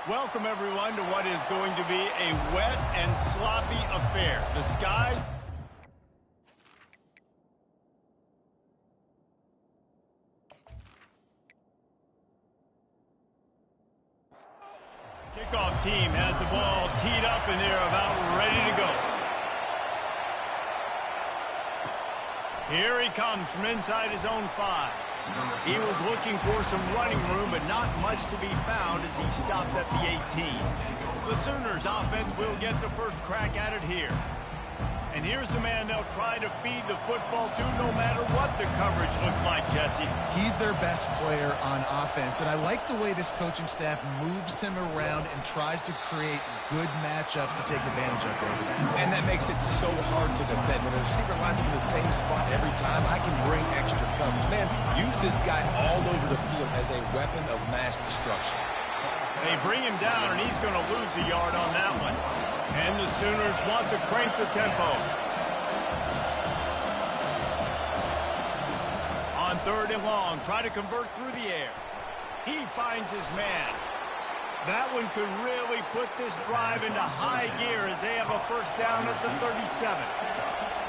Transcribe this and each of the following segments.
Welcome, everyone, to what is going to be a wet and sloppy affair. The skies... Kickoff team has the ball teed up, and they're about ready to go. Here he comes from inside his own 5. He was looking for some running room, but not much to be found as he stopped at the 18. The Sooners offense will get the first crack at it here. And here's the man they'll try to feed the football to no matter what the coverage looks like, Jesse. He's their best player on offense, and I like the way this coaching staff moves him around and tries to create good matchups to take advantage of, David. And that makes it so hard to defend. When a receiver lines up in the same spot every time, I can bring extra coverage. Man, use this guy all over the field as a weapon of mass destruction. They bring him down, and he's going to lose a yard on that one. And the Sooners want to crank the tempo. On 3rd and long, try to convert through the air. He finds his man. That one could really put this drive into high gear as they have a first down at the 37.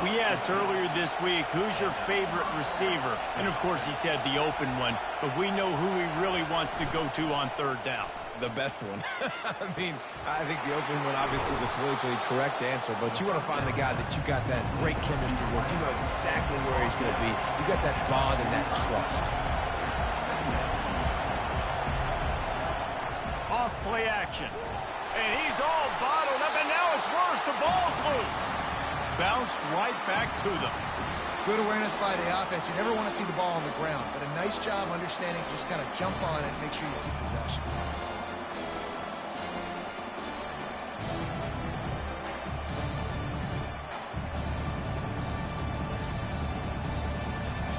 We asked earlier this week, who's your favorite receiver? And, of course, he said the open one, but we know who he really wants to go to on 3rd down. The best one. I mean, I think the open one, obviously the politically correct answer, but you want to find the guy that you got that great chemistry with. You know exactly where he's going to be. You got that bond and that trust. Off play action. And he's all bottled up, and now it's worse. The ball's loose. Bounced right back to them. Good awareness by the offense. You never want to see the ball on the ground, but a nice job understanding. Just kind of jump on it and make sure you keep possession.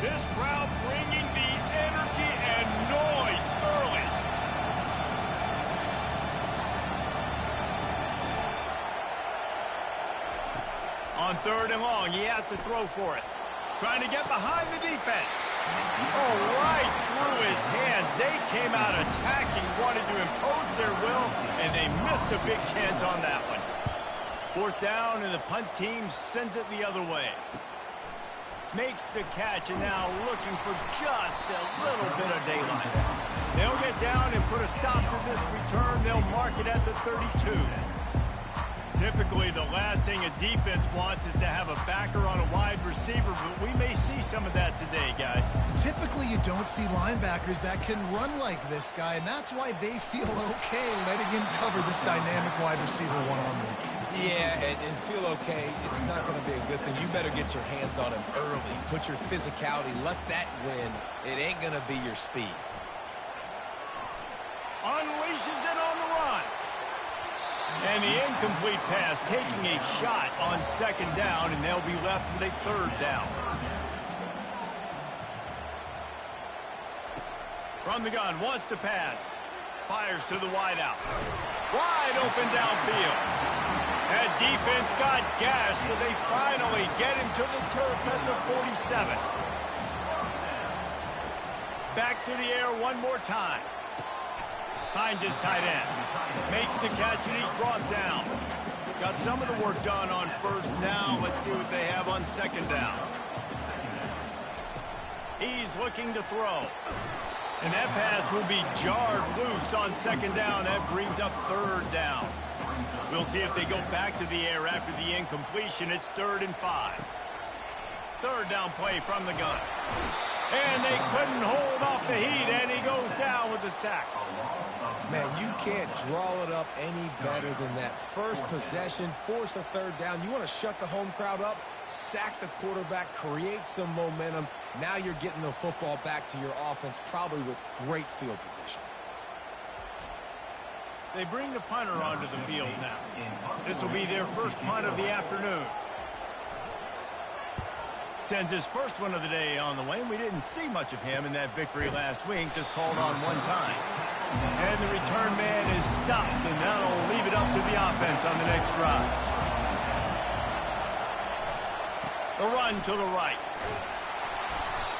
This crowd bringing the energy and noise early. On 3rd and long, he has to throw for it. Trying to get behind the defense. Oh, right through his hands. They came out attacking, wanted to impose their will, and they missed a big chance on that one. 4th down, and the punt team sends it the other way. Makes the catch, and now looking for just a little bit of daylight. They'll get down and put a stop to this return. They'll mark it at the 32. Typically, the last thing a defense wants is to have a backer on a wide receiver, but we may see some of that today, guys. Typically, you don't see linebackers that can run like this guy, and that's why they feel okay letting him cover this dynamic wide receiver one-on-one. Yeah, and feel okay. It's not going to be a good thing. You better get your hands on him early. Put your physicality. Let that win. It ain't going to be your speed. Unleashes it on the run. And the incomplete pass taking a shot on 2nd down, and they'll be left with a 3rd down. From the gun, wants to pass. Fires to the wideout. Wide open downfield. That defense got gashed, but they finally get him to the turf at the 47. Back to the air one more time. Finds his tight end. Makes the catch, and he's brought down. Got some of the work done on 1st. Now let's see what they have on 2nd down. He's looking to throw. And that pass will be jarred loose on 2nd down. That brings up 3rd down. We'll see if they go back to the air after the incompletion. It's 3rd and 5. 3rd down play from the gun. And they couldn't hold off the heat, and he goes down with the sack. Man, you can't draw it up any better than that. First possession, force a 3rd down. You want to shut the home crowd up, sack the quarterback, create some momentum. Now you're getting the football back to your offense, probably with great field position. They bring the punter onto the field now. This will be their first punt of the afternoon. Sends his first one of the day on the way, and we didn't see much of him in that victory last week, just called on one time. And the return man is stopped, and that'll leave it up to the offense on the next drive. The run to the right.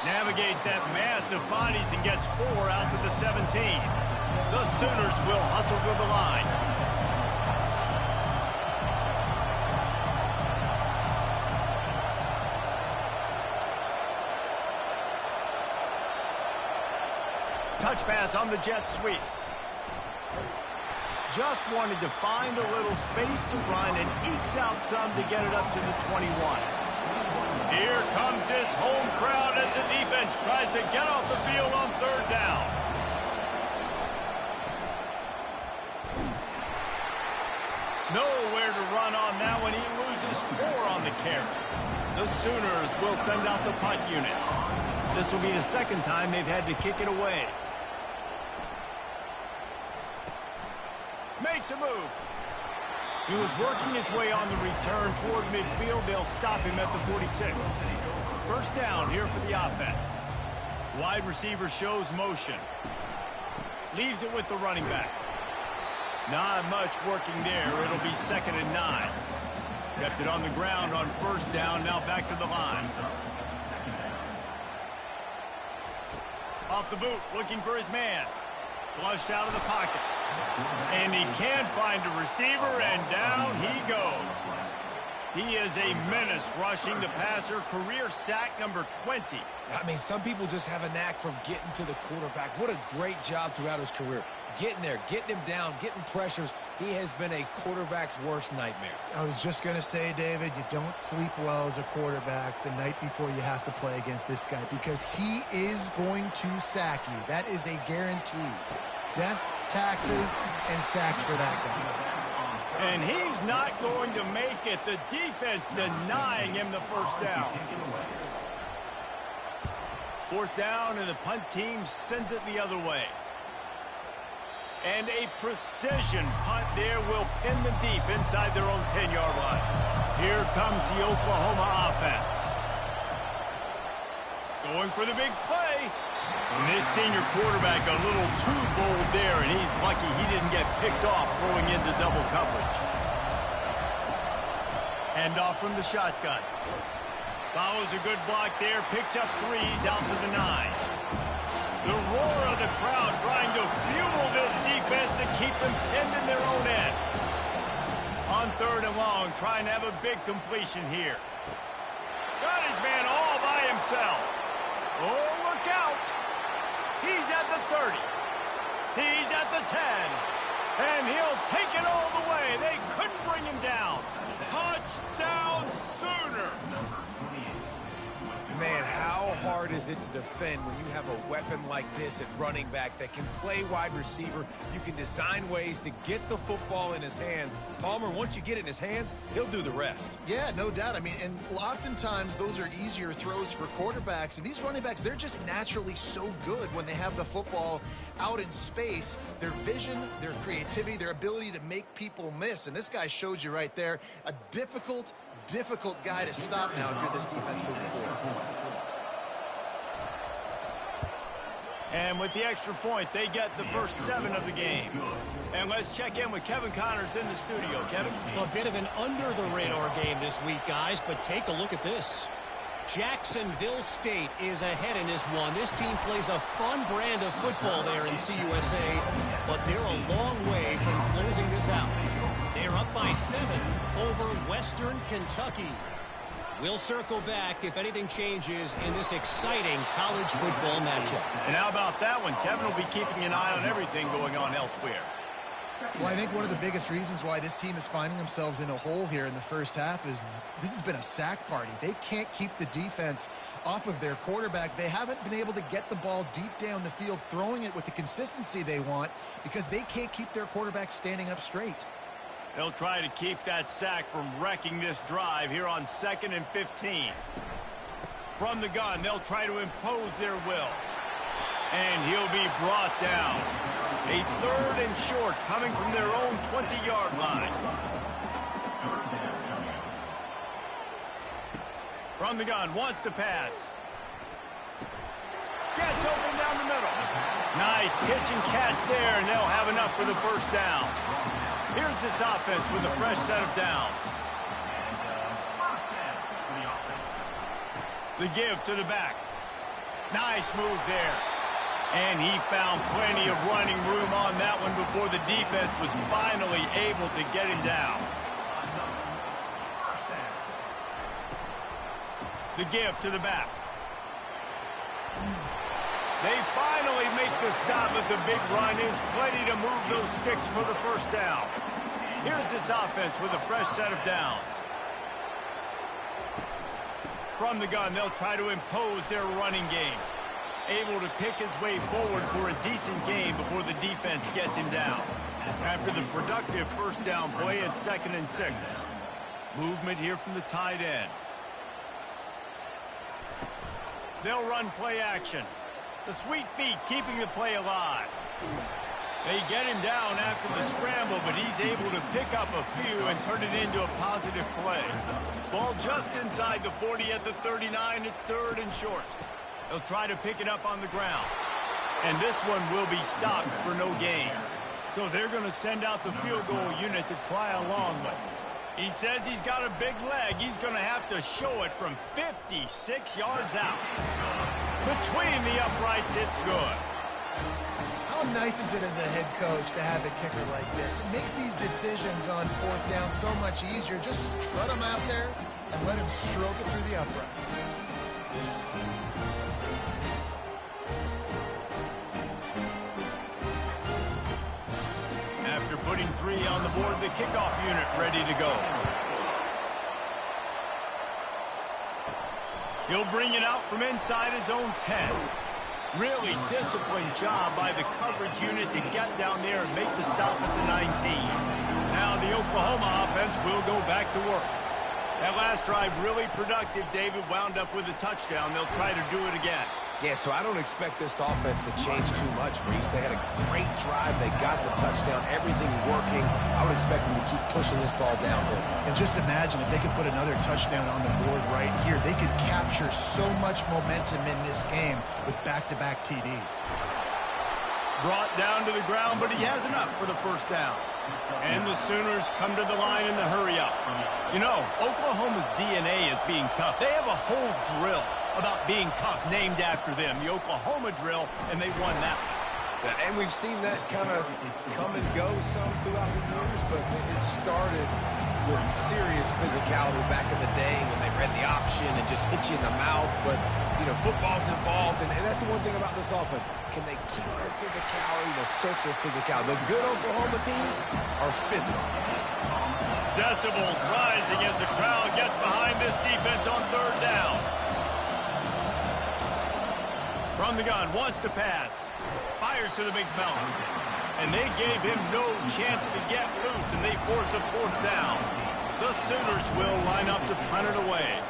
Navigates that mass of bodies and gets 4 out to the 17. The Sooners will hustle to the line. Touch pass on the jet sweep. Just wanted to find a little space to run and ekes out some to get it up to the 21. Here comes this home crowd as the defense tries to get off the field on third down. Nowhere to run on that one. He loses 4 on the carry. The Sooners will send out the punt unit. This will be the second time they've had to kick it away. Makes a move. He was working his way on the return toward midfield. They'll stop him at the 46. First down here for the offense. Wide receiver shows motion. Leaves it with the running back. Not much working there. It'll be 2nd and 9. Kept it on the ground on first down. Now back to the line. Off the boot, looking for his man. Flushed out of the pocket. And he can't find a receiver, and down he goes. He is a menace rushing the passer. Career sack number 20. I mean, some people just have a knack for getting to the quarterback. What a great job throughout his career. Getting there, getting him down, getting pressures. He has been a quarterback's worst nightmare. I was just going to say, David, you don't sleep well as a quarterback the night before you have to play against this guy because he is going to sack you. That is a guarantee. Death, taxes, and sacks for that guy. And he's not going to make it. The defense denying him the first down. 4th down, and the punt team sends it the other way. And a precision punt there will pin them deep inside their own 10-yard line. Here comes the Oklahoma offense. Going for the big play. And this senior quarterback a little too bold there, and he's lucky he didn't get picked off throwing into double coverage. Hand off from the shotgun. Follows a good block there, picks up 3s out to the 9. The roar of the crowd trying to fuel this defense to keep them pinned in their own end. On 3rd and long, trying to have a big completion here. Got his man all by himself. Oh, look out. He's at the 30. He's at the 10. And he'll take it all the way. They couldn't bring him down. Touchdown, Sooner. Man, how hard is it to defend when you have a weapon like this at running back that can play wide receiver? You can design ways to get the football in his hand. Palmer, once you get it in his hands, he'll do the rest. Yeah, no doubt. I mean, and oftentimes those are easier throws for quarterbacks. And these running backs, they're just naturally so good when they have the football out in space. Their vision, their creativity, their ability to make people miss. And this guy showed you right there, a difficult guy to stop now if you're this defense moving forward. And with the extra point, they get the first 7 of the game. And let's check in with Kevin Connors in the studio. Kevin? A bit of an under-the-radar game this week, guys, but take a look at this. Jacksonville State is ahead in this one. This team plays a fun brand of football there in CUSA, but they're a long way from closing this out. They're up by 7 over Western Kentucky. We'll circle back if anything changes in this exciting college football matchup. And how about that one? Kevin will be keeping an eye on everything going on elsewhere. Well, I think one of the biggest reasons why this team is finding themselves in a hole here in the first half is this has been a sack party. They can't keep the defense off of their quarterback. They haven't been able to get the ball deep down the field, throwing it with the consistency they want because they can't keep their quarterback standing up straight. They'll try to keep that sack from wrecking this drive here on 2nd and 15. From the gun, they'll try to impose their will. And he'll be brought down. A 3rd and short coming from their own 20-yard line. From the gun, wants to pass. Gets open down the middle. Nice pitch and catch there, and they'll have enough for the first down. Here's this offense with a fresh set of downs. The give to the back. Nice move there. And he found plenty of running room on that one before the defense was finally able to get him down. The give to the back. They finally make the stop, but the big run is plenty to move those sticks for the first down. Here's this offense with a fresh set of downs. From the gun, they'll try to impose their running game. Able to pick his way forward for a decent game before the defense gets him down. After the productive first down play, it's 2nd and 6. Movement here from the tight end. They'll run play action. The sweet feet keeping the play alive. They get him down after the scramble, but he's able to pick up a few and turn it into a positive play. Ball just inside the 40 at the 39. It's 3rd and short. They'll try to pick it up on the ground. And this one will be stopped for no gain. So they're going to send out the field goal unit to try a long one. He says he's got a big leg. He's going to have to show it from 56 yards out. Between the uprights, it's good. How nice is it as a head coach to have a kicker like this? It makes these decisions on 4th down so much easier. Just strut him out there and let him stroke it through the uprights. After putting 3 on the board, the kickoff unit ready to go. He'll bring it out from inside his own 10. Really disciplined job by the coverage unit to get down there and make the stop at the 19. Now the Oklahoma offense will go back to work. That last drive really productive. David wound up with a touchdown. They'll try to do it again. Yeah, so I don't expect this offense to change too much, Reese. They had a great drive. They got the touchdown, everything working. I would expect them to keep pushing this ball downhill. And just imagine if they could put another touchdown on the board right here. They could capture so much momentum in this game with back-to-back TDs. Brought down to the ground, but he has enough for the first down. And the Sooners come to the line in the hurry-up. You know, Oklahoma's DNA is being tough. They have a whole drill about being tough named after them, the Oklahoma drill, and they won that one. And we've seen that kind of come and go some throughout the years, but it started with serious physicality back in the day when they read the option and just hit you in the mouth. But, you know, football's involved, and that's the one thing about this offense. Can they keep their physicality, assert their physicality? The good Oklahoma teams are physical. Decibels rising as the crowd gets behind this defense on 3rd down. From the gun, wants to pass. Fires to the big fella. And they gave him no chance to get loose, and they force a 4th down. The Sooners will line up to punt it away.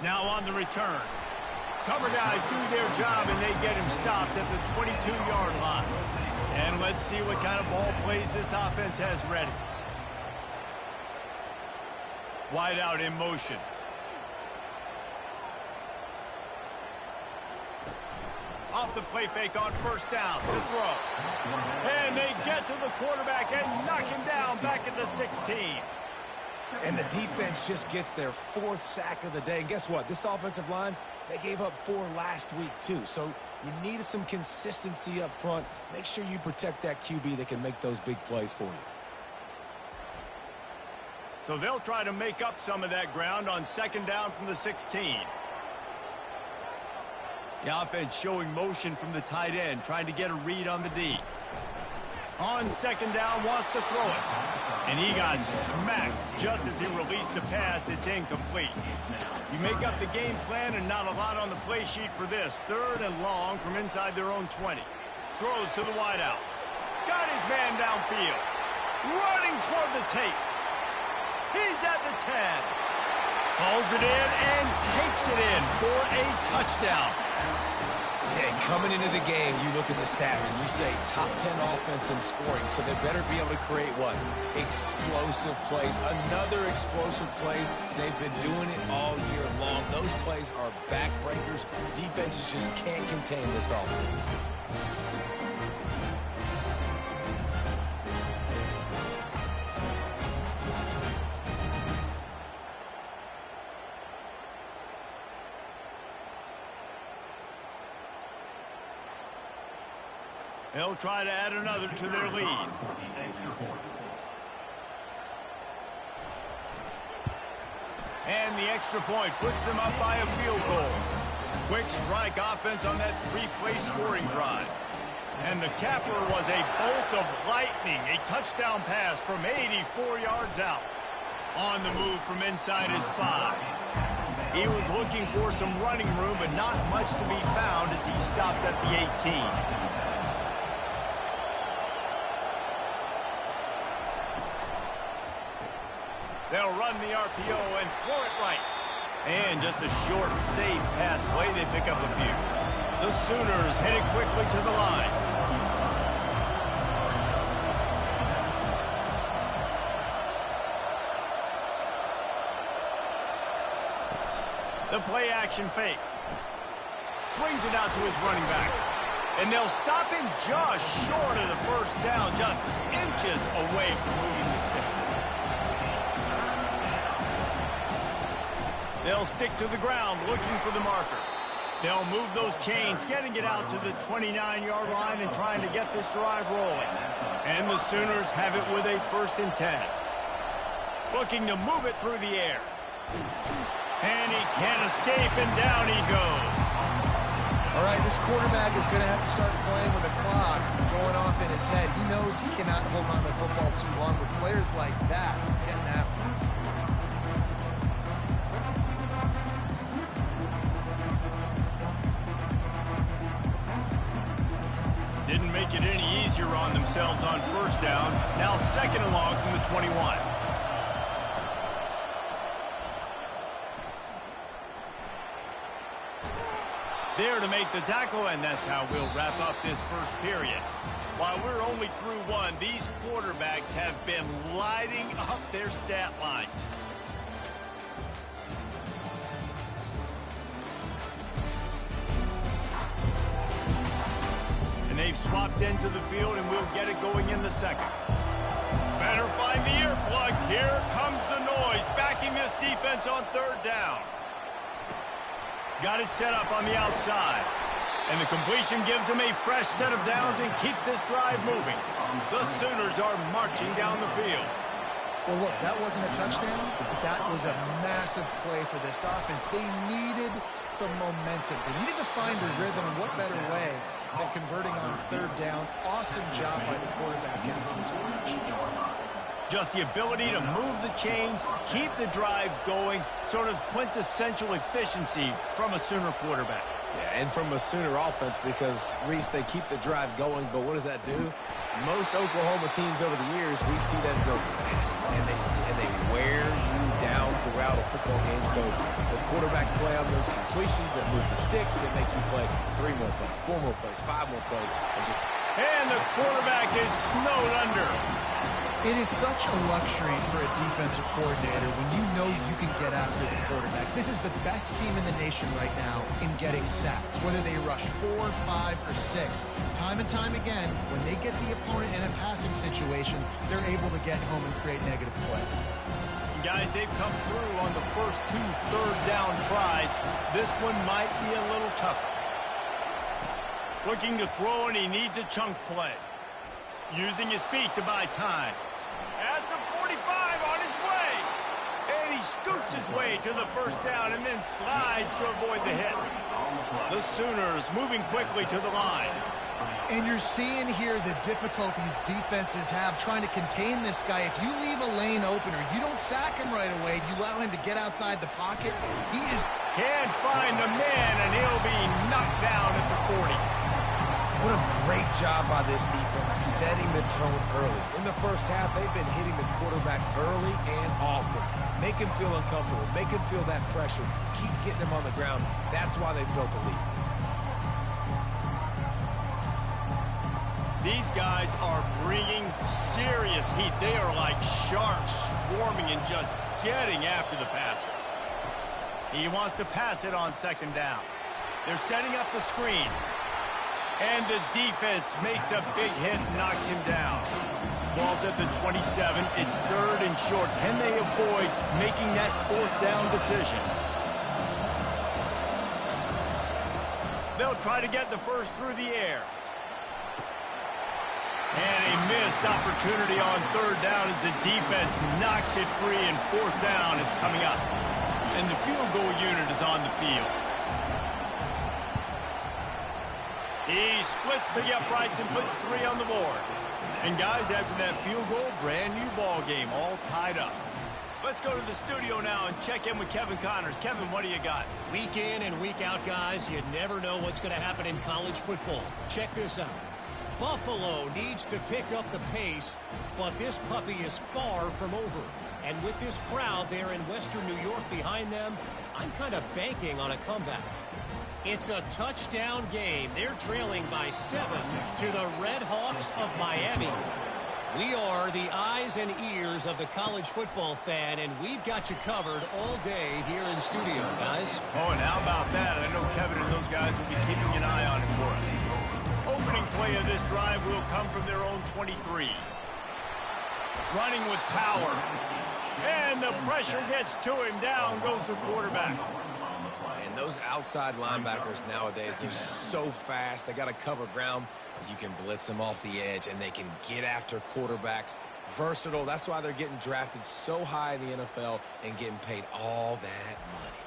Now on the return. Cover guys do their job, and they get him stopped at the 22-yard line. And let's see what kind of ball plays this offense has ready. Wide out in motion. Off the play fake on 1st down. The throw. And they get to the quarterback and knock him down back at the 16. And the defense just gets their 4th sack of the day. And guess what? This offensive line, they gave up 4 last week too. So you needed some consistency up front. Make sure you protect that QB that can make those big plays for you. So they'll try to make up some of that ground on 2nd down from the 16. The offense showing motion from the tight end, trying to get a read on the D. On 2nd down, wants to throw it. And he got smacked just as he released the pass. It's incomplete. You make up the game plan and not a lot on the play sheet for this. 3rd and long from inside their own 20. Throws to the wideout. Got his man downfield. Running toward the tape. He's at the 10. Hauls it in and takes it in for a touchdown. Yeah, coming into the game, you look at the stats and you say top 10 offense in scoring, so they better be able to create what? Explosive plays. Another explosive plays. They've been doing it all year long. Those plays are backbreakers. Defenses just can't contain this offense. They'll try to add another to their lead. And the extra point puts them up by a field goal. Quick strike offense on that three-play scoring drive. And the capper was a bolt of lightning, a touchdown pass from 84 yards out. On the move from inside his 5. He was looking for some running room, but not much to be found as he stopped at the 18. They'll run the RPO and throw it right. And just a short, safe pass play, they pick up a few. The Sooners headed quickly to the line. The play-action fake. Swings it out to his running back. And they'll stop him just short of the first down, just inches away from moving the sticks. They'll stick to the ground looking for the marker. They'll move those chains, getting it out to the 29-yard line and trying to get this drive rolling. And the Sooners have it with a 1st and 10. Looking to move it through the air. And he can't escape, and down he goes. All right, this quarterback is going to have to start playing with a clock going off in his head. He knows he cannot hold on to the football too long with players like that getting after him. Didn't make it any easier on themselves on 1st down. Now 2nd and long from the 21. There to make the tackle, and that's how we'll wrap up this first period. While we're only through one, these quarterbacks have been lighting up their stat line. And they've swapped into the field, and we'll get it going in the 2nd. Better find the earplugs. Here comes the noise, backing this defense on 3rd down. Got it set up on the outside. And the completion gives them a fresh set of downs and keeps this drive moving. The Sooners are marching down the field. Well, look, that wasn't a touchdown, but that was a massive play for this offense. They needed some momentum. They needed to find a rhythm, and what better way than converting on 3rd down. Awesome job by the quarterback getting through his progression. Just the ability to move the chains, keep the drive going, sort of quintessential efficiency from a Sooner quarterback. Yeah, and from a Sooner offense because, Reese, they keep the drive going, but what does that do? Most Oklahoma teams over the years, we see them go fast, and they wear you down throughout a football game. So the quarterback play on those completions that move the sticks, that make you play 3 more plays, 4 more plays, 5 more plays. And the quarterback is snowed under. It is such a luxury for a defensive coordinator when you know you can get after the quarterback. This is the best team in the nation right now in getting sacks, whether they rush 4, 5, or 6. Time and time again, when they get the opponent in a passing situation, they're able to get home and create negative plays. Guys, they've come through on the first 2 3rd down tries. This one might be a little tougher. Looking to throw, and he needs a chunk play. Using his feet to buy time. At the 45 on his way. And he scoots his way to the 1st down and then slides to avoid the hit. The Sooners moving quickly to the line. And you're seeing here the difficulties defenses have trying to contain this guy. If you leave a lane open or you don't sack him right away, you allow him to get outside the pocket, he is... Can't find the man, and he'll be knocked down at the 40. What a great job by this defense setting the tone early. In the first half, they've been hitting the quarterback early and often. Make him feel uncomfortable. Make him feel that pressure. Keep getting him on the ground. That's why they've built a lead. These guys are bringing serious heat. They are like sharks swarming and just getting after the passer. He wants to pass it on 2nd down. They're setting up the screen. And the defense makes a big hit and knocks him down. Ball's at the 27. It's 3rd and short. Can they avoid making that 4th down decision? They'll try to get the first through the air. And a missed opportunity on third down as the defense knocks it free, and fourth down is coming up. And the field goal unit is on the field. He splits the uprights and puts 3 on the board. And guys, after that field goal, brand new ball game, all tied up. Let's go to the studio now and check in with Kevin Connors. Kevin, what do you got? Week in and week out, guys, you never know what's going to happen in college football. Check this out. Buffalo needs to pick up the pace, but this puppy is far from over. And with this crowd there in Western New York behind them, I'm kind of banking on a comeback. It's a touchdown game. They're trailing by 7 to the Red Hawks of Miami. We are the eyes and ears of the college football fan, and we've got you covered all day here in studio, guys. Oh, and how about that? I know Kevin and those guys will be keeping an eye on it for us. Opening play of this drive will come from their own 23. Running with power. And the pressure gets to him. Down goes the quarterback. And those outside linebackers nowadays, they're so fast. They got to cover ground. You can blitz them off the edge, and they can get after quarterbacks. Versatile. That's why they're getting drafted so high in the NFL and getting paid all that money.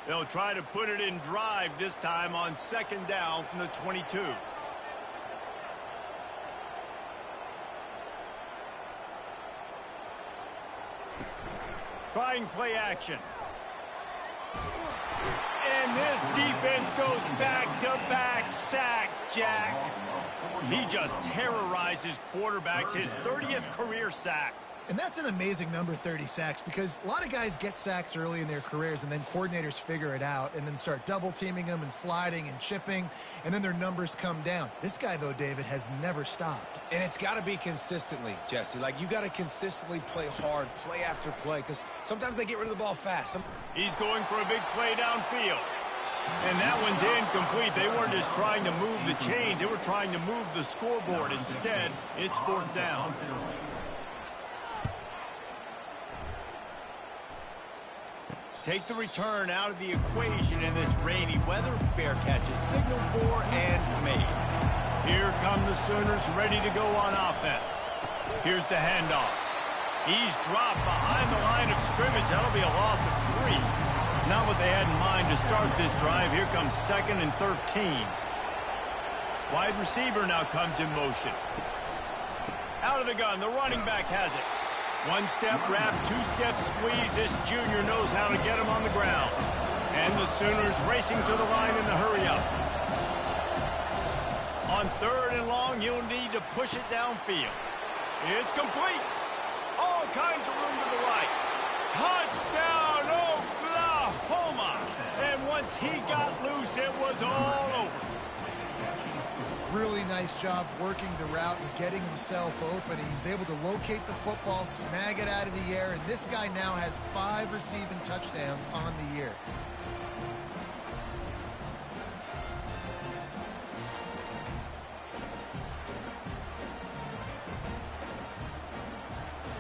They'll try to put it in drive this time on second down from the 22. Trying play action. And this defense goes back-to-back sack, Jack. He just terrorizes quarterbacks, his 30th career sack. And that's an amazing number, 30 sacks, because a lot of guys get sacks early in their careers, and then coordinators figure it out and then start double-teaming them and sliding and chipping, and then their numbers come down. This guy, though, David, has never stopped. And it's got to be consistently, Jesse. Like, you got to consistently play hard, play after play, because sometimes they get rid of the ball fast. He's going for a big play downfield. And that one's incomplete. They weren't just trying to move the chains. They were trying to move the scoreboard. Instead, it's fourth down. Take the return out of the equation in this rainy weather. Fair catch is signaled for and made. Here come the Sooners ready to go on offense. Here's the handoff. He's dropped behind the line of scrimmage. That'll be a loss of 3. Not what they had in mind to start this drive. Here comes 2nd and 13. Wide receiver now comes in motion. Out of the gun. The running back has it. One-step wrap, two-step squeeze. This junior knows how to get him on the ground. And the Sooners racing to the line in the hurry-up. On 3rd and long, you'll need to push it downfield. It's complete. All kinds of room to the right. Touchdown, Oklahoma! And once he got loose, it was all over. Really nice job working the route and getting himself open. He was able to locate the football, snag it out of the air, and this guy now has 5 receiving touchdowns on the year.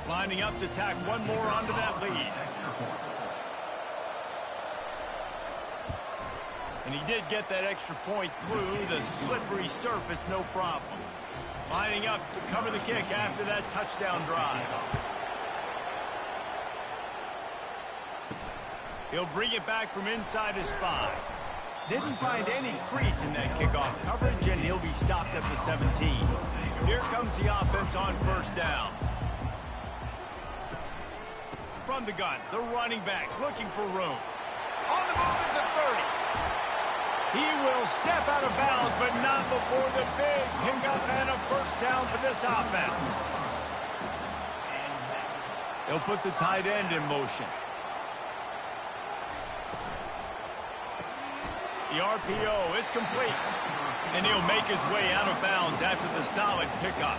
Lining up to tack one more onto that lead. And he did get that extra point through the slippery surface, no problem. Lining up to cover the kick after that touchdown drive. He'll bring it back from inside his 5. Didn't find any crease in that kickoff coverage, and he'll be stopped at the 17. Here comes the offense on first down. From the gun, the running back looking for room. On the move at the 30. He will step out of bounds, but not before the big pickup and a first down for this offense. He'll put the tight end in motion. The RPO, it's complete. And he'll make his way out of bounds after the solid pickup.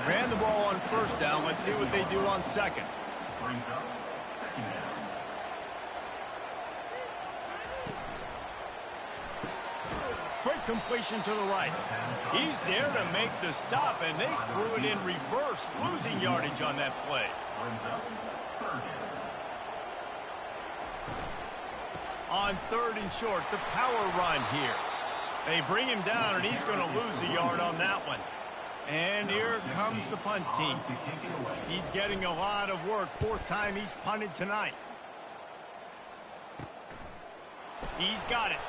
Ran the ball on first down. Let's see what they do on second. Quick completion to the right. He's there to make the stop, and they threw it in reverse, losing yardage on that play. On 3rd and short, the power run here. They bring him down, and he's going to lose a yard on that one. And here comes the punt team. He's getting a lot of work. Fourth time he's punted tonight. He's got it.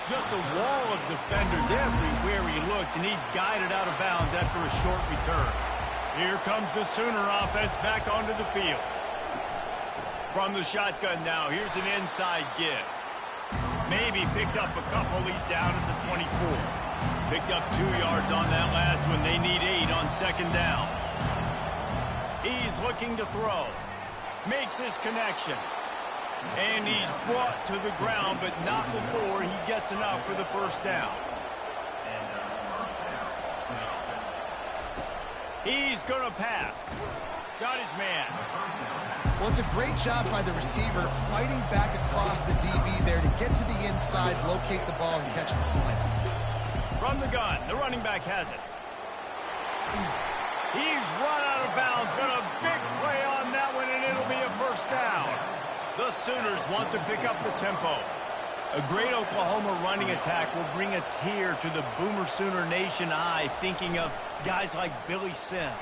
Just a wall of defenders everywhere he looks, and he's guided out of bounds after a short return. Here comes the Sooner offense back onto the field. From the shotgun now, here's an inside give. Maybe picked up a couple. He's down at the 24. Picked up 2 yards on that last one. They need 8 on second down. He's looking to throw. Makes his connection. And he's brought to the ground, but not before he gets enough for the first down. He's going to pass. Got his man. Well, it's a great job by the receiver fighting back across the DB there to get to the inside, locate the ball, and catch the slant. From the gun, the running back has it. He's run out of bounds, but a big play on that one, and it'll be a first down. The Sooners want to pick up the tempo. A great Oklahoma running attack will bring a tear to the Boomer Sooner Nation eye, thinking of guys like Billy Sims.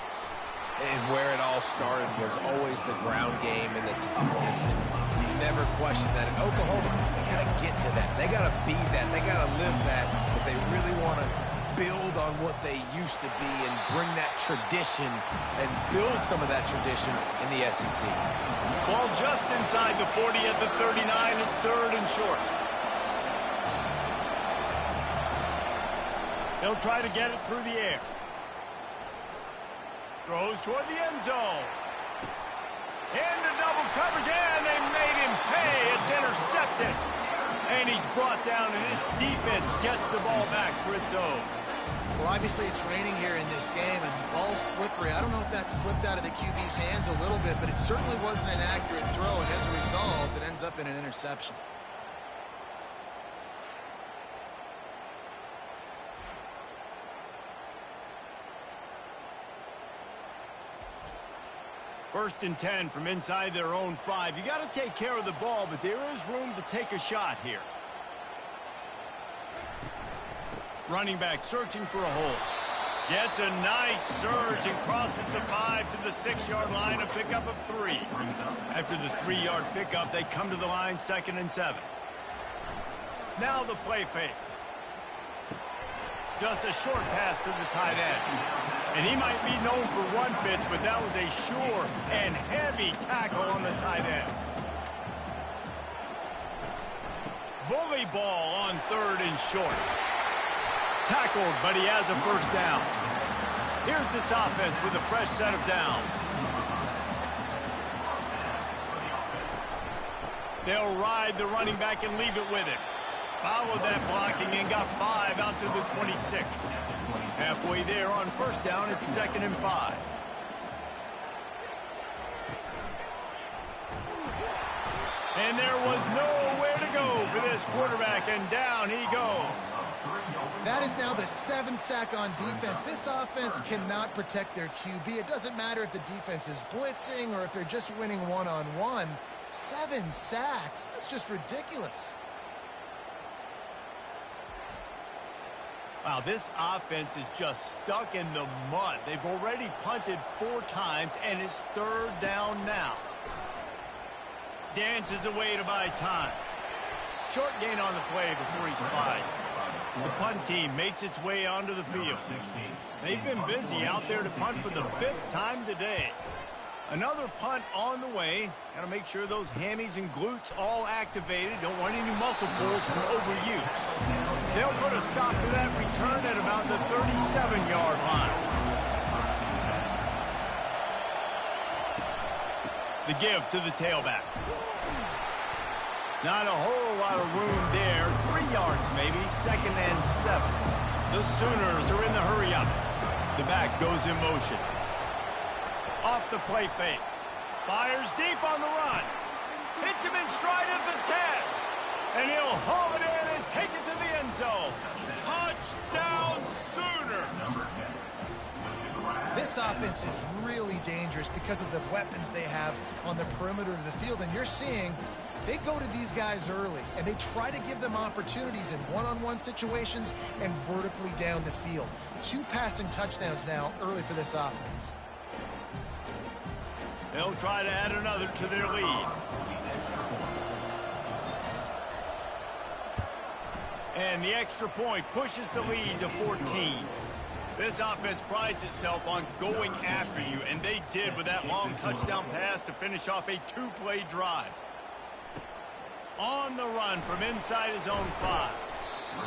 And where it all started was always the ground game and the toughness. And you never question that. In Oklahoma, they got to get to that. They got to be that. They got to live that if they really want to build on what they used to be and bring that tradition and build some of that tradition in the SEC. Ball just inside the 40 at the 39. It's third and short. He'll try to get it through the air. Throws toward the end zone. Into double coverage, and they made him pay. It's intercepted. And he's brought down, and his defense gets the ball back for its own. Well, obviously it's raining here in this game, and the ball's slippery. I don't know if that slipped out of the QB's hands a little bit, but it certainly wasn't an accurate throw, and as a result, it ends up in an interception. First and 10 from inside their own 5. You got to take care of the ball, but there is room to take a shot here. Running back searching for a hole. Gets a nice surge and crosses the 5 to the 6-yard line, a pickup of 3. After the 3-yard pickup, they come to the line, 2nd and 7. Now the play fake. Just a short pass to the tight end. And he might be known for run fits, but that was a sure and heavy tackle on the tight end. Bully ball on 3rd and short. Tackled, but he has a first down. Here's this offense with a fresh set of downs. They'll ride the running back and leave it with him. Followed that blocking and got 5 out to the 26. Halfway there on first down, it's 2nd and 5. And there was nowhere to go for this quarterback, and down he goes. That is now the 7th sack on defense. This offense cannot protect their QB. It doesn't matter if the defense is blitzing or if they're just winning one-on-one. 7 sacks. That's just ridiculous. Wow, this offense is just stuck in the mud. They've already punted 4 times, and it's 3rd down now. Dances away to buy time. Short gain on the play before he slides. The punt team makes its way onto the field. They've been busy out there to punt for the 5th time today. Another punt on the way. Got to make sure those hammies and glutes all activated. Don't want any muscle pulls from overuse. They'll put a stop to that return at about the 37-yard line. The give to the tailback. Not a whole lot of room there. 3 yards maybe. 2nd and 7. The Sooners are in the hurry up. The back goes in motion. Off the play fake. Fires deep on the run. Hits him in stride at the 10. And he'll haul it in and take it to the end zone. Touchdown Sooner. This offense is really dangerous because of the weapons they have on the perimeter of the field. And you're seeing They go to these guys early, and they try to give them opportunities in one-on-one situations and vertically down the field. 2 passing touchdowns now early for this offense. They'll try to add another to their lead. And the extra point pushes the lead to 14. This offense prides itself on going after you, and they did with that long touchdown pass to finish off a 2-play drive. On the run from inside his own 5.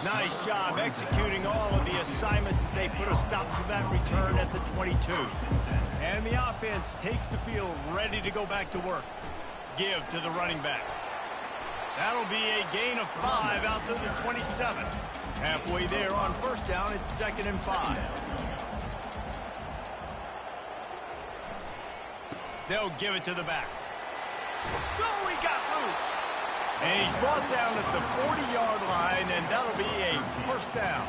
Nice job executing all of the assignments as they put a stop to that return at the 22. And the offense takes the field ready to go back to work. Give to the running back. That'll be a gain of 5 out to the 27. Halfway there on first down, it's 2nd and 5. They'll give it to the back. Oh, he got loose. And he's brought down at the 40-yard line, and that'll be a first down.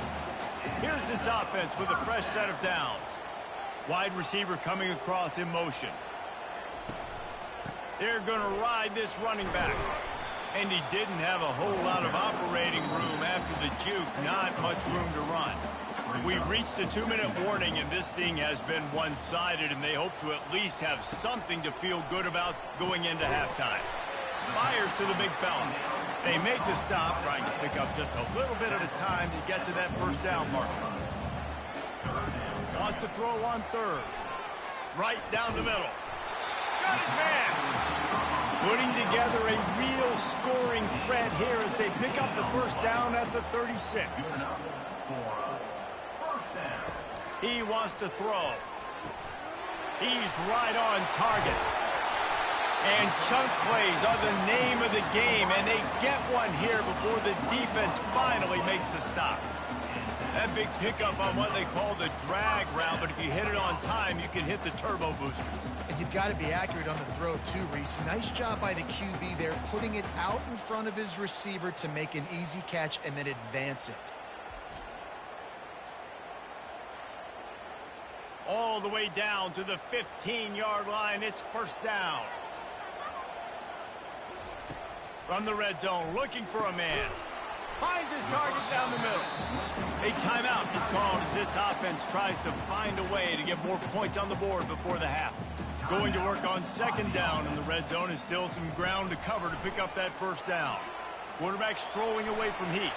Here's this offense with a fresh set of downs. Wide receiver coming across in motion. They're going to ride this running back. And he didn't have a whole lot of operating room after the juke. Not much room to run. We've reached a 2-minute warning, and this thing has been one-sided, and they hope to at least have something to feel good about going into halftime. Fires to the big fella. They make the stop, trying to pick up just a little bit at a time to get to that first down marker. Wants to throw on 3rd. Right down the middle. Got his man. Putting together a real scoring threat here as they pick up the first down at the 36. He wants to throw. He's right on target. And chunk plays are the name of the game, and they get one here before the defense finally makes the stop. That big pickup on what they call the drag route, but if you hit it on time, you can hit the turbo booster. And you've got to be accurate on the throw too, Reese. Nice job by the QB there, putting it out in front of his receiver to make an easy catch and then advance it. All the way down to the 15-yard line, it's first down. From the red zone, looking for a man. Finds his target down the middle. A timeout is called as this offense tries to find a way to get more points on the board before the half. Going to work on 2nd down, and the red zone is still some ground to cover to pick up that first down. Quarterback strolling away from heat.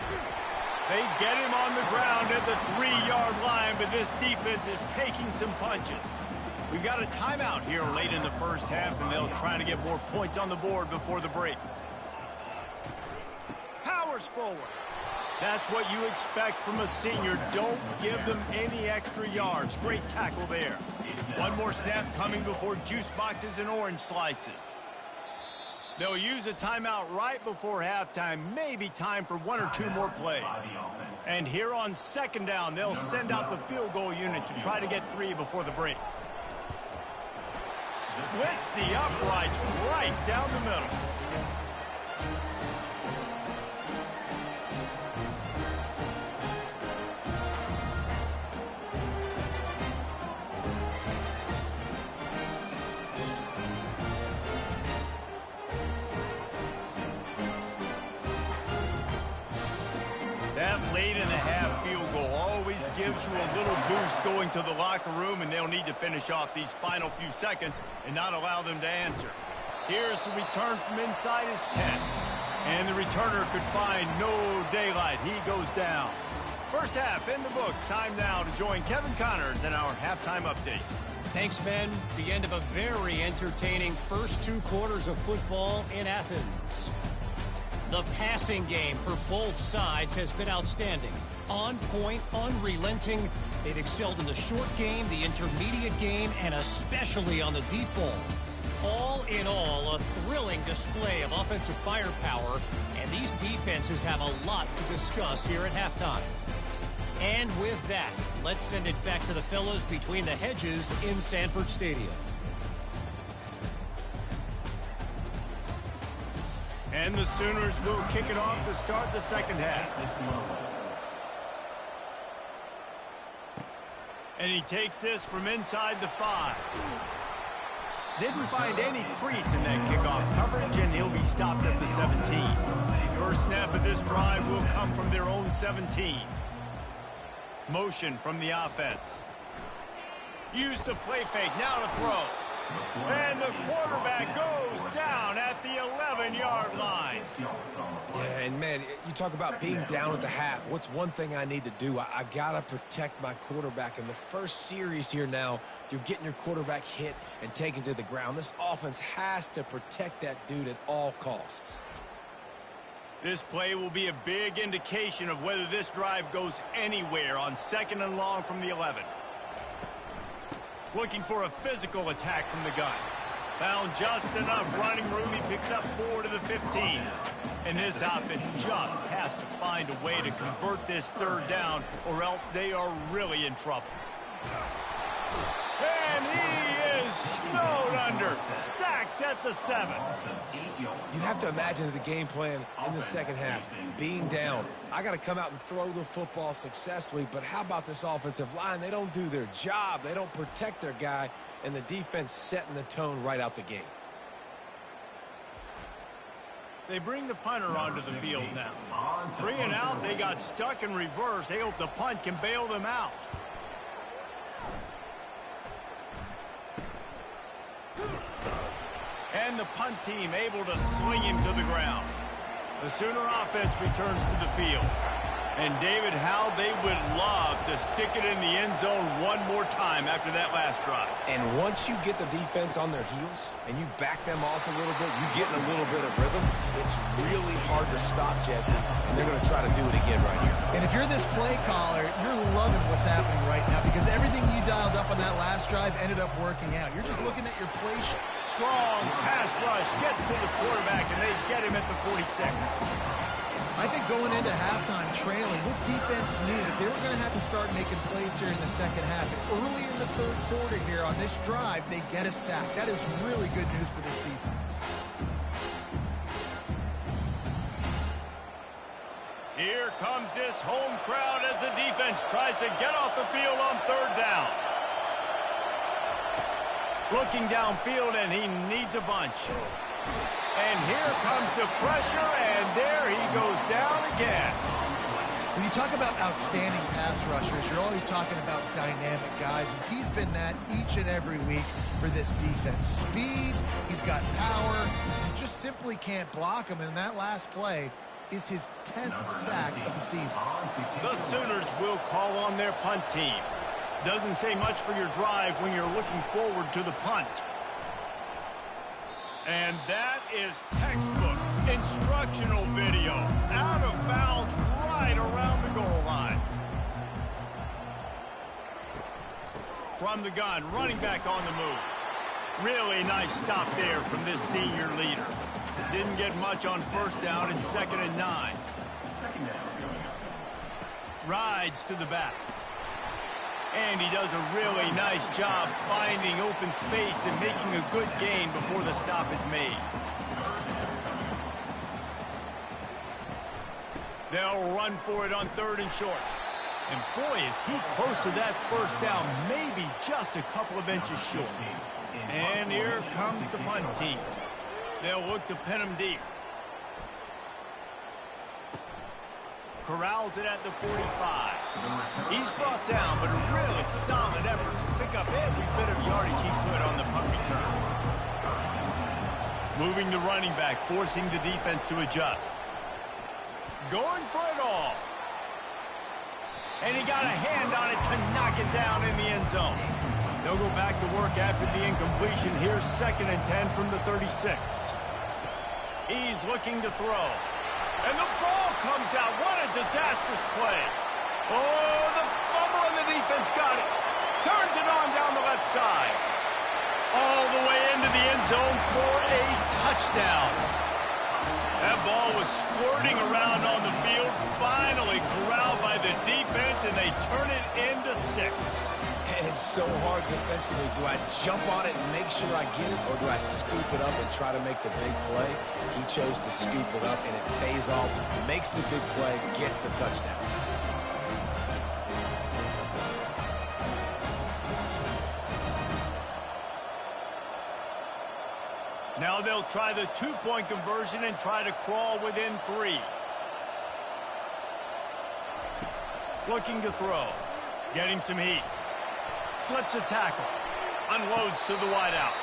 They get him on the ground at the 3-yard line, but this defense is taking some punches. We've got a timeout here late in the first half, and they'll try to get more points on the board before the break. Powers forward. That's what you expect from a senior. Don't give them any extra yards. Great tackle there. One more snap coming before juice boxes and orange slices. They'll use a timeout right before halftime. Maybe time for 1 or 2 more plays. And here on 2nd down, they'll send out the field goal unit to try to get 3 before the break. Splits the uprights right down the middle. That late-in-the-half field goal always gives you a little boost going to the locker room, and they'll need to finish off these final few seconds and not allow them to answer. Here's the return from inside his 10. And the returner could find no daylight. He goes down. First half in the books. Time now to join Kevin Connors in our halftime update. Thanks, Ben. The end of a very entertaining first 2 quarters of football in Athens. The passing game for both sides has been outstanding. On point, unrelenting. They've excelled in the short game, the intermediate game, and especially on the deep ball. All in all, a thrilling display of offensive firepower, and these defenses have a lot to discuss here at halftime. And with that, let's send it back to the fellas between the hedges in Sanford Stadium. And the Sooners will kick it off to start the second half. And he takes this from inside the 5. Didn't find any crease in that kickoff coverage, and he'll be stopped at the 17. First snap of this drive will come from their own 17. Motion from the offense. Use the play fake, now to throw. And the quarterback goes down at the 11-yard line. Yeah, and man, you talk about being down at the half. What's one thing I need to do? I got to protect my quarterback. In the first series here now, you're getting your quarterback hit and taken to the ground. This offense has to protect that dude at all costs. This play will be a big indication of whether this drive goes anywhere on 2nd and long from the 11. Looking for a physical attack from the gun. Found just enough running room. He picks up 4 to the 15. And this offense just has to find a way to convert this 3rd down, or else they are really in trouble. And he is snowed under. Sacked at the 7. You have to imagine the game plan in the second half. Being down, I got to come out and throw the football successfully, but how about this offensive line? They don't do their job. They don't protect their guy, and the defense setting the tone right out the gate. They bring the punter onto the field now. 3 and out, they got stuck in reverse. They hope the punt can bail them out. And the punt team able to sling him to the ground. The Sooner offense returns to the field. And David, how they would love to stick it in the end zone one more time after that last drive. And once you get the defense on their heels and you back them off a little bit, you get in a little bit of rhythm, it's really hard to stop, Jesse, and they're going to try to do it again right here. And if you're this play caller, you're loving what's happening right now because everything you dialed up on that last drive ended up working out. You're just looking at your play sheet. Strong pass rush gets to the quarterback, and they get him at the 46. I think going into halftime trailing, this defense knew that they were going to have to start making plays here in the second half. And early in the 3rd quarter here on this drive, they get a sack. That is really good news for this defense. Here comes this home crowd as the defense tries to get off the field on 3rd down. Looking downfield, and he needs a bunch. And here comes the pressure, and there he goes down again. When you talk about outstanding pass rushers, you're always talking about dynamic guys, and he's been that each and every week for this defense. Speed, he's got power, you just simply can't block him, and that last play is his 10th sack of the season. The Sooners will call on their punt team. Doesn't say much for your drive when you're looking forward to the punt. And that is textbook instructional video. Out of bounds right around the goal line. From the gun, running back on the move. Really nice stop there from this senior leader. Didn't get much on 1st down and 2nd and 9. Rides to the back. And he does a really nice job finding open space and making a good gain before the stop is made. They'll run for it on 3rd and short. And boy, is he close to that 1st down, maybe just a couple of inches short. And here comes the punt team. They'll look to pin him deep. Corrals it at the 45. He's brought down, but a really solid effort to pick up every bit of yardage he could on the punt return. Moving the running back, forcing the defense to adjust. Going for it all. And he got a hand on it to knock it down in the end zone. They'll go back to work after the incompletion. Here's 2nd and 10 from the 36. He's looking to throw. And the ball comes out. What a disastrous play. Oh, the fumble, and the defense got it. Turns it on down the left side. All the way into the end zone for a touchdown. That ball was squirting around on the field. Finally corralled by the defense, and they turn it into 6. And it's so hard defensively. Do I jump on it and make sure I get it, or do I scoop it up and try to make the big play? He chose to scoop it up, and it pays off, makes the big play, gets the touchdown. Now they'll try the two-point conversion and try to crawl within 3. Looking to throw. Getting some heat. Slips a tackle. Unloads to the wideout.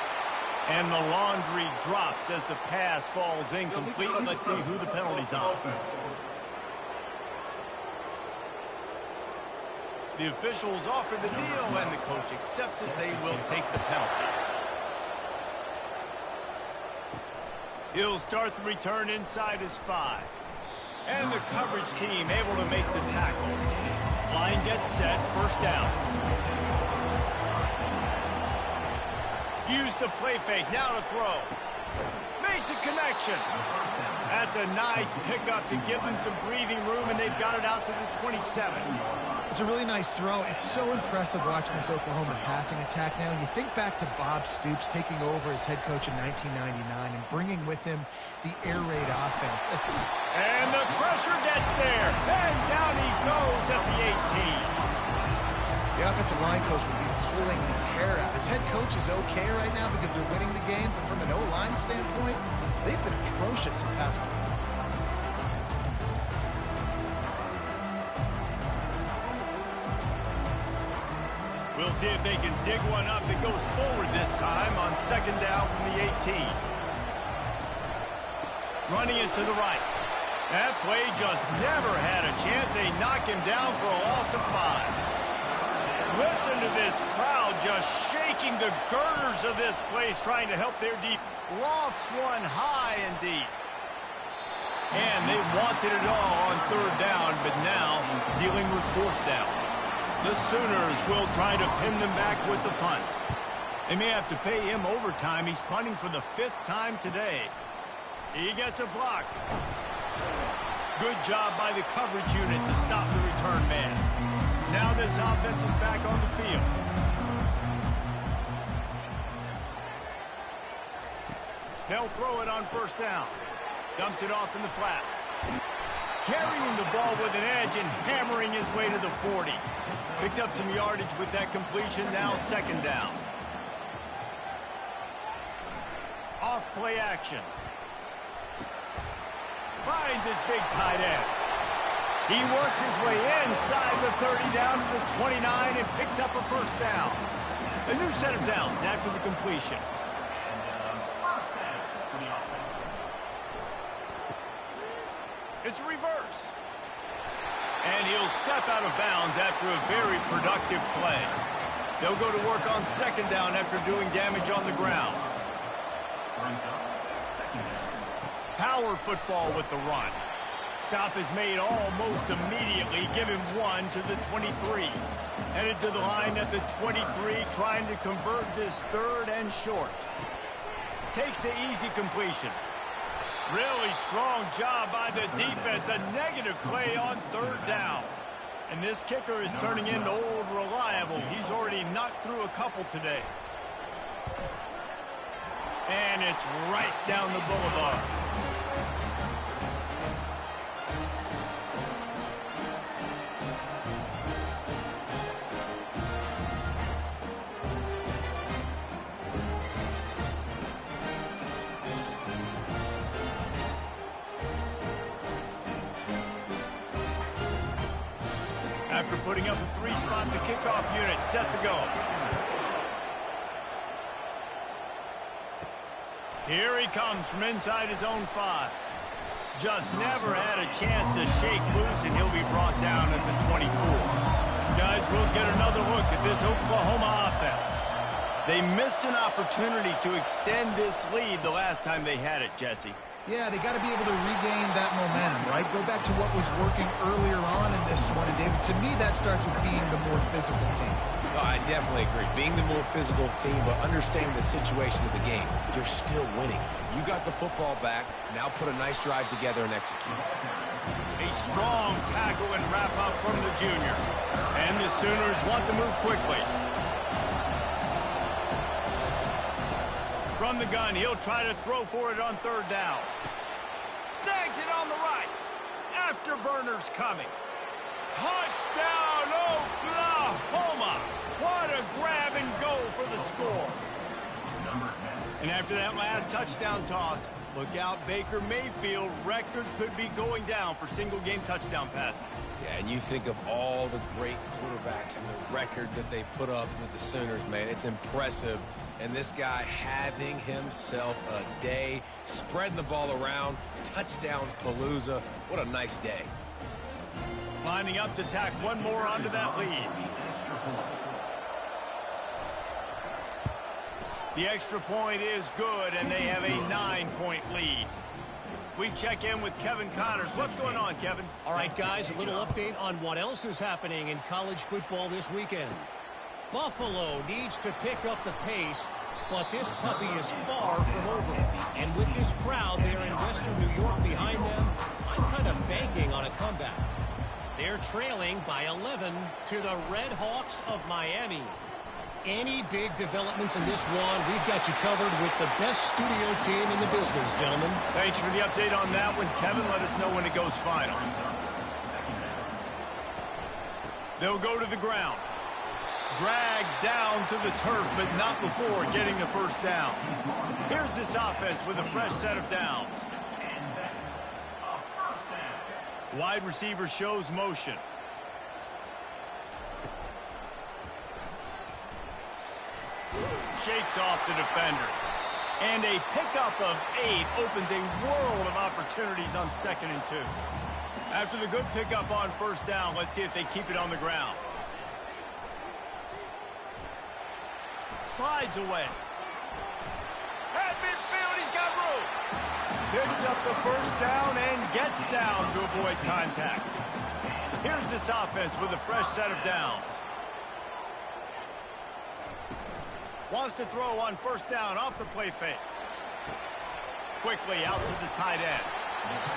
And the laundry drops as the pass falls incomplete. Let's see who the penalty's on. The officials offer the deal, and the coach accepts it. They will take the penalty. He'll start the return inside his 5. And the coverage team able to make the tackle. Line gets set, first down. Use the play fake, now to throw. Makes a connection. That's a nice pickup to give them some breathing room, and they've got it out to the 27. It's a really nice throw. It's so impressive watching this Oklahoma passing attack now. And you think back to Bob Stoops taking over as head coach in 1999 and bringing with him the air raid offense. And the pressure gets there. And down he goes at the 18. The offensive line coach will be pulling his hair out. His head coach is okay right now because they're winning the game, but from an O-line standpoint, they've been atrocious in pass play. We'll see if they can dig one up that goes forward this time on second down from the 18. Running it to the right. That play just never had a chance. They knock him down for a loss of 5. Listen to this crowd just shaking the girders of this place, trying to help their deep. Lofts one high and deep. And they wanted it all on third down, but now dealing with fourth down. The Sooners will try to pin them back with the punt. They may have to pay him overtime. He's punting for the 5th time today. He gets a block. Good job by the coverage unit to stop the return man. Now this offense is back on the field. They'll throw it on first down. Dumps it off in the flats. Carrying the ball with an edge and hammering his way to the 40. Picked up some yardage with that completion, now second down. Off play action. Finds his big tight end. He works his way inside the 30 down to the 29 and picks up a first down. A new set of downs after the completion. It's a reverse. And he'll step out of bounds after a very productive play. They'll go to work on second down after doing damage on the ground. Power football with the run. Stop is made almost immediately. Give him 1 to the 23. Headed to the line at the 23, trying to convert this third and short. Takes the easy completion. Really strong job by the defense. A negative play on third down. And this kicker is turning into old reliable. He's already knocked through a couple today. And it's right down the boulevard. After putting up a 3-spot, the kickoff unit set to go. Here he comes from inside his own 5. Just never had a chance to shake loose, and he'll be brought down at the 24. Guys, we'll get another look at this Oklahoma offense. They missed an opportunity to extend this lead the last time they had it, Jesse. Yeah, they got to be able to regain that momentum, right? Go back to what was working earlier on in this one. And, David, to me, that starts with being the more physical team. Oh, I definitely agree. Being the more physical team, but understanding the situation of the game. You're still winning. You got the football back. Now put a nice drive together and execute. A strong tackle and wrap-up from the junior. And the Sooners want to move quickly. From the gun, he'll try to throw for it on third down. Snags it on the right. Afterburner's coming. Touchdown, Oklahoma! What a grab and go for the score. And after that last touchdown toss, look out, Baker Mayfield. Record could be going down for single-game touchdown passes. Yeah, and you think of all the great quarterbacks and the records that they put up with the Sooners, man. It's impressive. And this guy having himself a day, spreading the ball around, touchdowns palooza. What a nice day. Lining up to tack one more onto that lead. The extra point is good, and they have a 9-point lead. We check in with Kevin Connors. What's going on, Kevin? All right, guys, a little update on what else is happening in college football this weekend. Buffalo needs to pick up the pace, but this puppy is far from over. And with this crowd there in Western New York behind them, I'm kind of banking on a comeback. They're trailing by 11 to the Red Hawks of Miami. Any big developments in this one, we've got you covered with the best studio team in the business, gentlemen. Thanks for the update on that one, Kevin. Let us know when it goes final. They'll go to the ground. Dragged down to the turf, but not before getting the first down. Here's this offense with a fresh set of downs. Wide receiver shows motion. Shakes off the defender. And a pickup of 8 opens a world of opportunities on 2nd and 2. After the good pickup on first down, let's see if they keep it on the ground. Slides away. At midfield, he's got room. Picks up the first down and gets down to avoid contact. Here's this offense with a fresh set of downs. Wants to throw on first down off the play fake. Quickly out to the tight end.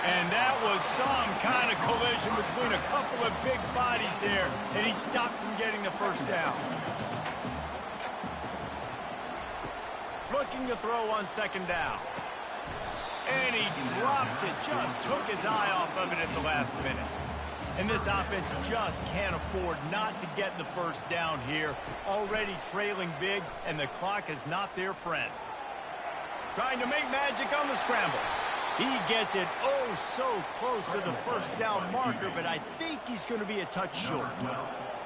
And that was some kind of collision between a couple of big bodies there, and he stopped from getting the first down. Looking to throw on 2nd down. And he drops it. Just took his eye off of it at the last minute. And this offense just can't afford not to get the first down here. Already trailing big, and the clock is not their friend. Trying to make magic on the scramble. He gets it oh so close to the first down marker, but I think he's going to be a touch short.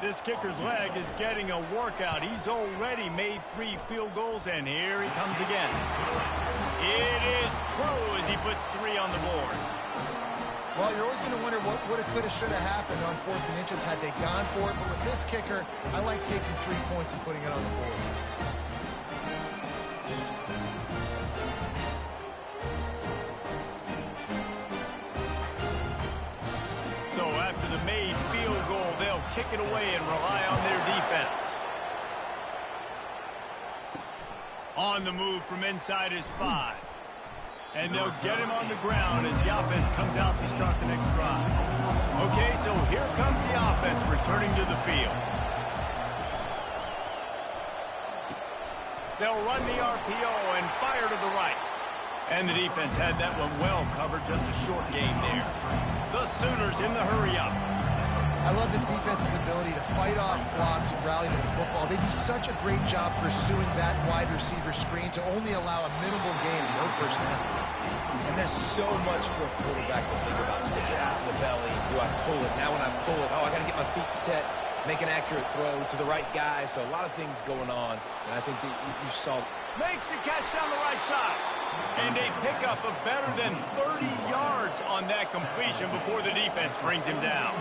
This kicker's leg is getting a workout. He's already made 3 field goals, and here he comes again. It is true as he puts 3 on the board. Well, you're always going to wonder what woulda, coulda, shoulda happened on 4th and inches had they gone for it. But with this kicker, I like taking 3 points and putting it on the board. So after the made field goal, they'll kick it away and rely on their defense. On the move from inside his 5. And they'll get him on the ground as the offense comes out to start the next drive. Okay, so here comes the offense returning to the field. They'll run the RPO and fire to the right. And the defense had that one well covered, just a short game there. The Sooners in the hurry-up. I love this defense's ability to fight off blocks and rally to the football. They do such a great job pursuing that wide receiver screen to only allow a minimal gain and no first down. And there's so much for a quarterback to think about. Stick it out in the belly. Do I pull it? Now when I pull it, oh, I got to get my feet set, make an accurate throw to the right guy. So a lot of things going on. And I think that you saw. Makes the catch down the right side. And a pickup of better than 30 yards on that completion before the defense brings him down.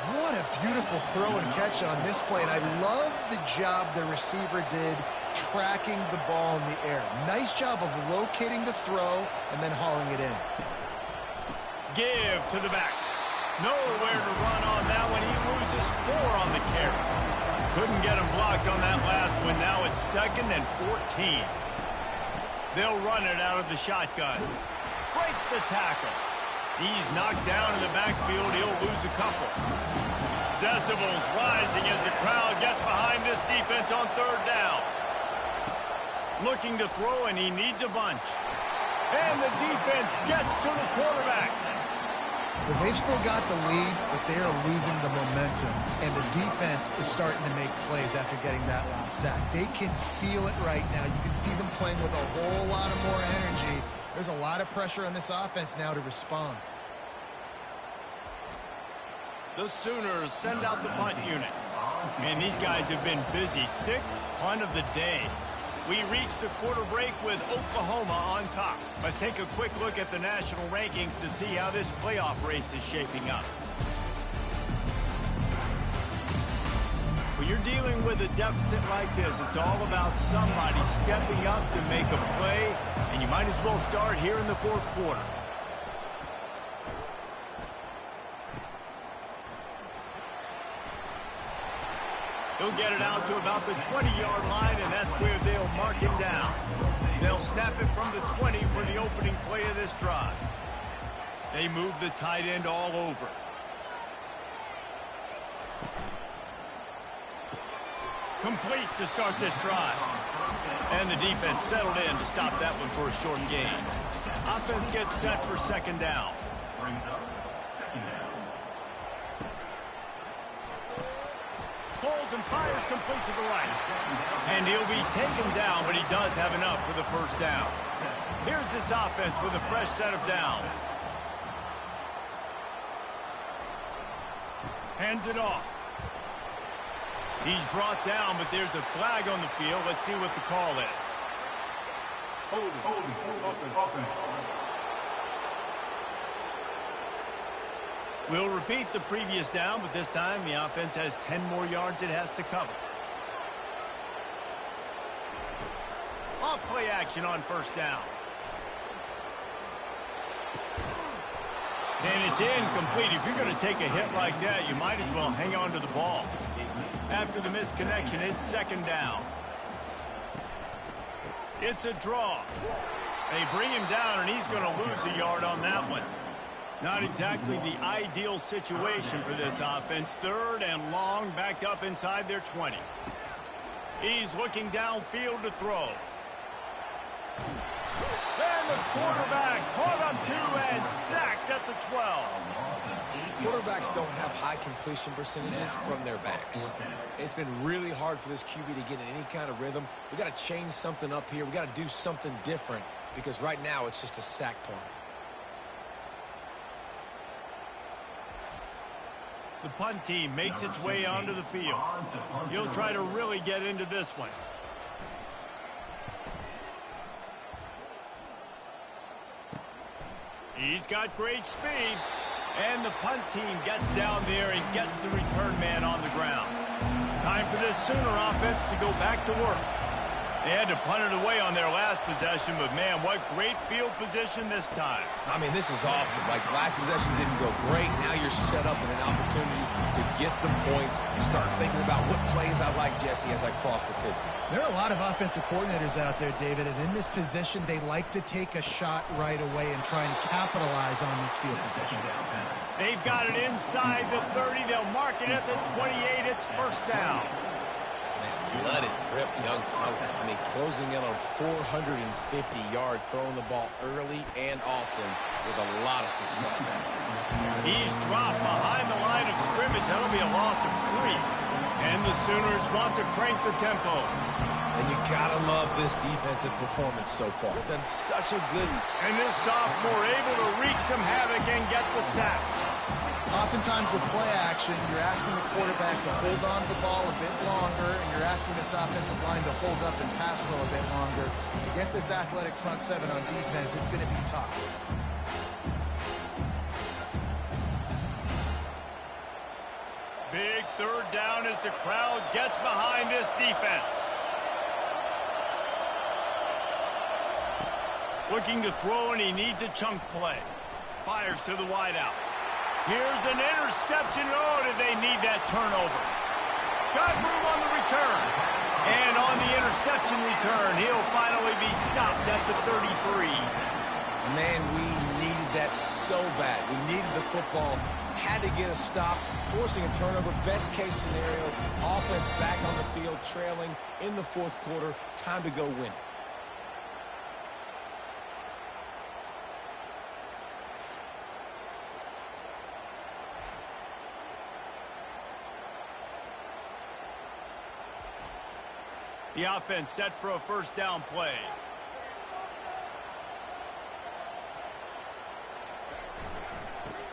What a beautiful throw and catch on this play. And I love the job the receiver did tracking the ball in the air. Nice job of locating the throw and then hauling it in. Give to the back. Nowhere to run on that one. He loses 4 on the carry. Couldn't get him blocked on that last one. Now it's 2nd and 14. They'll run it out of the shotgun. Breaks the tackle. He's knocked down in the backfield. He'll lose a couple. Decibels rising as the crowd gets behind this defense on 3rd down. Looking to throw, and he needs a bunch. And the defense gets to the quarterback. Well, they've still got the lead, but they are losing the momentum, and the defense is starting to make plays after getting that last sack. They can feel it right now. You can see them playing with a whole lot of more energy. There's a lot of pressure on this offense now to respond. The Sooners send out the punt unit. Man, these guys have been busy. 6th punt of the day. We reach the quarter break with Oklahoma on top. Let's take a quick look at the national rankings to see how this playoff race is shaping up. When you're dealing with a deficit like this, it's all about somebody stepping up to make a play, and you might as well start here in the 4th quarter. He'll get it out to about the 20-yard line, and that's where they'll mark him down. They'll snap it from the 20 for the opening play of this drive. They move the tight end all over. Complete to start this drive. And the defense settled in to stop that one for a short gain. Offense gets set for 2nd down. Holds and fires complete to the right. And he'll be taken down, but he does have enough for the 1st down. Here's this offense with a fresh set of downs. Hands it off. He's brought down, but there's a flag on the field. Let's see what the call is. Holding. We'll repeat the previous down, but this time the offense has 10 more yards it has to cover. Off play action on 1st down. And it's incomplete. If you're going to take a hit like that, you might as well hang on to the ball. After the misconnection, it's 2nd down. It's a draw. They bring him down, and he's going to lose a yard on that one. Not exactly the ideal situation for this offense. 3rd and long, backed up inside their 20. He's looking downfield to throw. And the quarterback caught on 2 and sacked at the 12. Quarterbacks don't have high completion percentages from their backs. It's been really hard for this QB to get in any kind of rhythm. We've got to change something up here. We've got to do something different because right now it's just a sack party. The punt team makes its way onto the field. He'll try to really get into this one. He's got great speed. And the punt team gets down there and gets the return man on the ground. Time for this Sooner offense to go back to work. They had to punt it away on their last possession, but man, what great field position this time. I mean, this is awesome. Like, last possession didn't go great. Now you're set up with an opportunity to get some points. Start thinking about what plays I like, Jesse, as I cross the 50. There are a lot of offensive coordinators out there, David, and in this position, they like to take a shot right away and try and capitalize on this field position. They've got it inside the 30. They'll mark it at the 28. It's 1st down. Let it rip, young fella. I mean, closing in on 450 yards, throwing the ball early and often with a lot of success. He's dropped behind the line of scrimmage. That'll be a loss of 3. And the Sooners want to crank the tempo. And you gotta love this defensive performance so far. Done such a good. And this sophomore able to wreak some havoc and get the sack. Oftentimes with play action, you're asking the quarterback to hold on to the ball a bit longer, and you're asking this offensive line to hold up and pass pro a bit longer. Against this athletic front 7 on defense, it's going to be tough. Big 3rd down as the crowd gets behind this defense. Looking to throw, and he needs a chunk play. Fires to the wideout. Here's an interception. Oh, did they need that turnover? Got room on the return. And on the interception return, he'll finally be stopped at the 33. Man, we needed that so bad. We needed the football. Had to get a stop, forcing a turnover. Best case scenario, offense back on the field, trailing in the 4th quarter. Time to go win it. The offense set for a first down play.